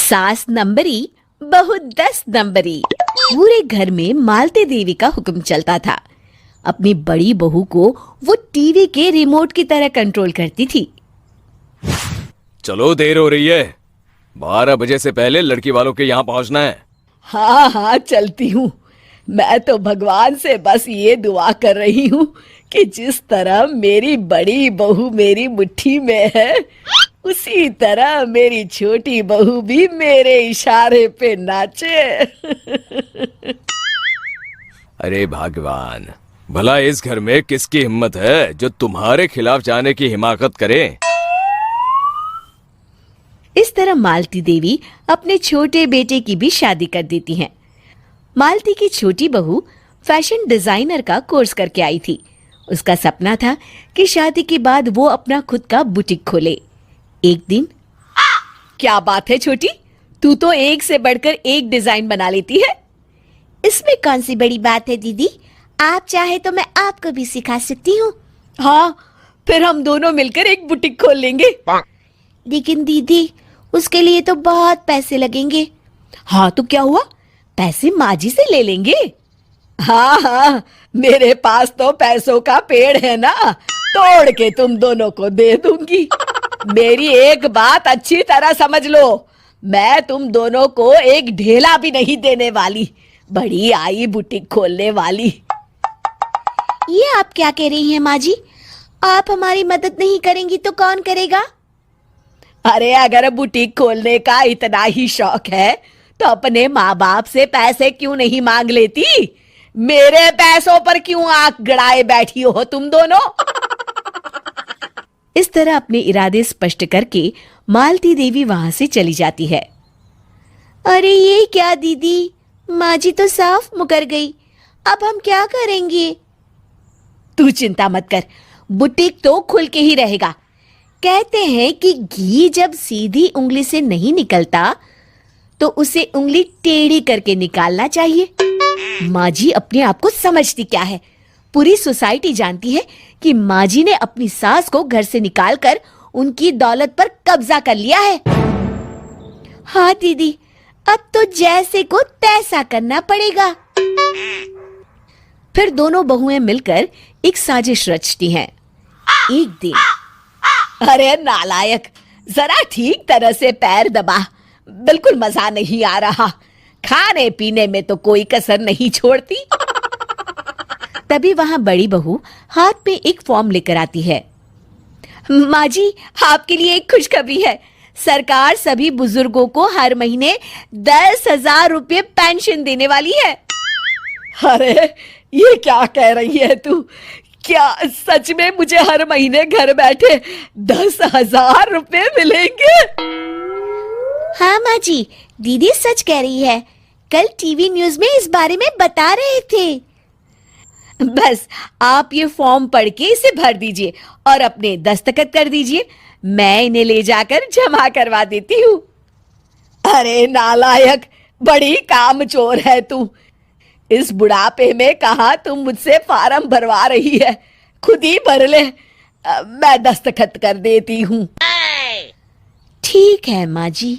सास नंबरी बहू 10 नंबरी। पूरे घर में मालती देवी का हुक्म चलता था। अपनी बड़ी बहू को वो टीवी के रिमोट की तरह कंट्रोल करती थी। चलो, देर हो रही है। 12 बजे से पहले लड़की वालों के यहाँ पहुँचना है। हाँ हाँ, चलती हूँ। मैं तो भगवान से बस ये दुआ कर रही हूँ कि जिस तरह मेरी बड़ी बहू मेरी मुट्ठी में है, उसी तरह मेरी छोटी बहू भी मेरे इशारे पे नाचे। अरे भगवान, भला इस घर में किसकी हिम्मत है जो तुम्हारे खिलाफ जाने की हिमाकत करे। इस तरह मालती देवी अपने छोटे बेटे की भी शादी कर देती हैं। मालती की छोटी बहू फैशन डिजाइनर का कोर्स करके आई थी। उसका सपना था कि शादी के बाद वो अपना खुद का बुटीक खोले। एक दिन, क्या बात है छोटी, तू तो एक से बढ़कर एक डिजाइन बना लेती है। इसमें कौन सी बड़ी बात है दीदी, आप चाहे तो मैं आपको भी सिखा सकती हूँ। हाँ, फिर हम दोनों मिलकर एक बुटीक खोल लेंगे। लेकिन दीदी, उसके लिए तो बहुत पैसे लगेंगे। हाँ तो क्या हुआ, पैसे माँ जी से ले लेंगे। हाँ हाँ, मेरे पास तो पैसों का पेड़ है ना, तोड़ के तुम दोनों को दे दूंगी। मेरी एक बात अच्छी तरह समझ लो, मैं तुम दोनों को एक ढेला भी नहीं देने वाली। बड़ी आई बुटीक खोलने वाली। ये आप क्या कह रही हैं माँ जी? आप हमारी मदद नहीं करेंगी तो कौन करेगा? अरे अगर बुटीक खोलने का इतना ही शौक है तो अपने माँ बाप से पैसे क्यों नहीं मांग लेती? मेरे पैसों पर क्यों आंख गड़ाए बैठी हो तुम दोनों? इस तरह अपने इरादे स्पष्ट करके मालती देवी वहां से चली जाती है। अरे ये क्या दीदी, माँ जी तो साफ मुकर गई। अब हम क्या करेंगे? तू चिंता मत कर, बुटीक तो खुल के ही रहेगा। कहते हैं कि घी जब सीधी उंगली से नहीं निकलता तो उसे उंगली टेढ़ी करके निकालना चाहिए। माँ जी अपने आप को समझती क्या है? पूरी सोसाइटी जानती है कि माँ जी ने अपनी सास को घर से निकालकर उनकी दौलत पर कब्जा कर लिया है। हाँ दीदी, अब तो जैसे को तैसा करना पड़ेगा। फिर दोनों बहुएं मिलकर एक साजिश रचती हैं। एक दिन, अरे नालायक, जरा ठीक तरह से पैर दबा, बिल्कुल मजा नहीं आ रहा। खाने पीने में तो कोई कसर नहीं छोड़ती। तभी वहां बड़ी बहू हाथ में एक फॉर्म लेकर आती है। माँ जी, आपके लिए एक खुशखबरी है। सरकार सभी बुजुर्गों को हर महीने 10,000 रुपये पेंशन देने वाली है। अरे ये क्या कह रही है तू? क्या सच में मुझे हर महीने घर बैठे 10,000 रुपये मिलेंगे? हाँ माँ जी, दीदी सच कह रही है। कल टीवी न्यूज में इस बारे में बता रहे थे। बस आप ये फॉर्म पढ़ के इसे भर दीजिए और अपने दस्तखत कर दीजिए। मैं इन्हें ले जाकर जमा करवा देती हूँ। अरे नालायक, बड़ी कामचोर है तू। इस बुढ़ापे में कहा तुम मुझसे फार्म भरवा रही है, खुद ही भर ले। मैं दस्तखत कर देती हूँ। ठीक है माँ जी।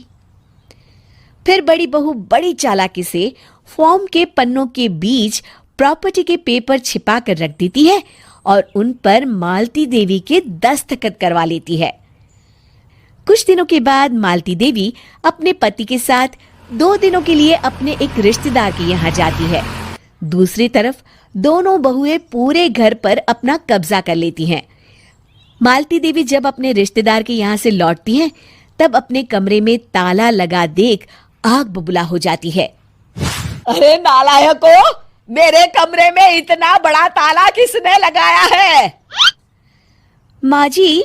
फिर बड़ी बहू बड़ी चालाकी से फॉर्म के पन्नों के बीच प्रॉपर्टी के पेपर छिपा कर रख देती है और उन पर मालती देवी के दस्तखत करवा लेती है। कुछ दिनों के बाद मालती देवी अपने पति के साथ 2 दिनों के लिए अपने एक रिश्तेदार के यहाँ जाती है। दूसरी तरफ दोनों बहुएं पूरे घर पर अपना कब्जा कर लेती हैं। मालती देवी जब अपने रिश्तेदार के यहाँ से लौटती हैं, तब अपने कमरे में ताला लगा देख आग बबूला हो जाती है। अरे नालायको, मेरे कमरे में इतना बड़ा ताला किसने लगाया है? माँ जी,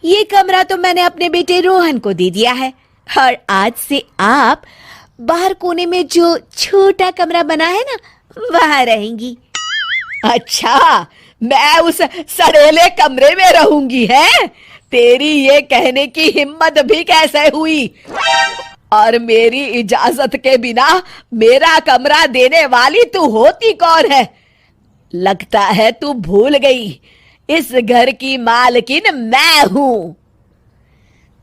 ये कमरा तो मैंने अपने बेटे रोहन को दे दिया है और आज से आप बाहर कोने में जो छोटा कमरा बना है ना, वहां रहेंगी। अच्छा, मैं उस सड़ेले कमरे में रहूंगी है? तेरी ये कहने की हिम्मत भी कैसे हुई? और मेरी इजाजत के बिना मेरा कमरा देने वाली तू होती कौन है? लगता है तू भूल गई, इस घर की मालकिन मैं हूं।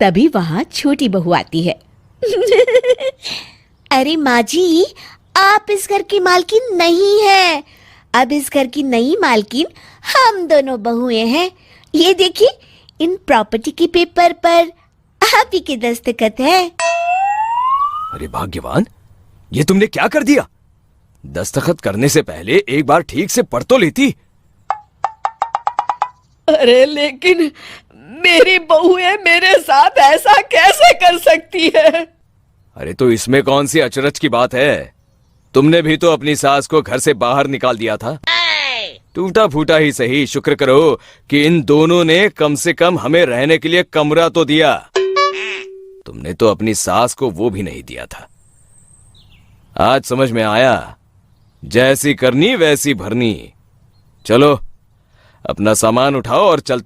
तभी वहां छोटी बहू आती है। अरे माँ जी, आप इस घर की मालकिन नहीं है। अब इस घर की नई मालकिन हम दोनों बहुएं हैं। ये देखिए, इन प्रॉपर्टी के पेपर पर आप ही के दस्तखत है। अरे भाग्यवान, ये तुमने क्या कर दिया? दस्तखत करने से पहले एक बार ठीक से पढ़ तो लेती। अरे लेकिन मेरी बहुएं मेरे साथ ऐसा कैसे कर सकती है? अरे तो इसमें कौन सी अचरज की बात है? तुमने भी तो अपनी सास को घर से बाहर निकाल दिया था। टूटा फूटा ही सही, शुक्र करो कि इन दोनों ने कम से कम हमें रहने के लिए कमरा तो दिया। तुमने तो अपनी सास को वो भी नहीं दिया था। आज समझ में आया, जैसी करनी वैसी भरनी। चलो अपना सामान उठाओ और चलते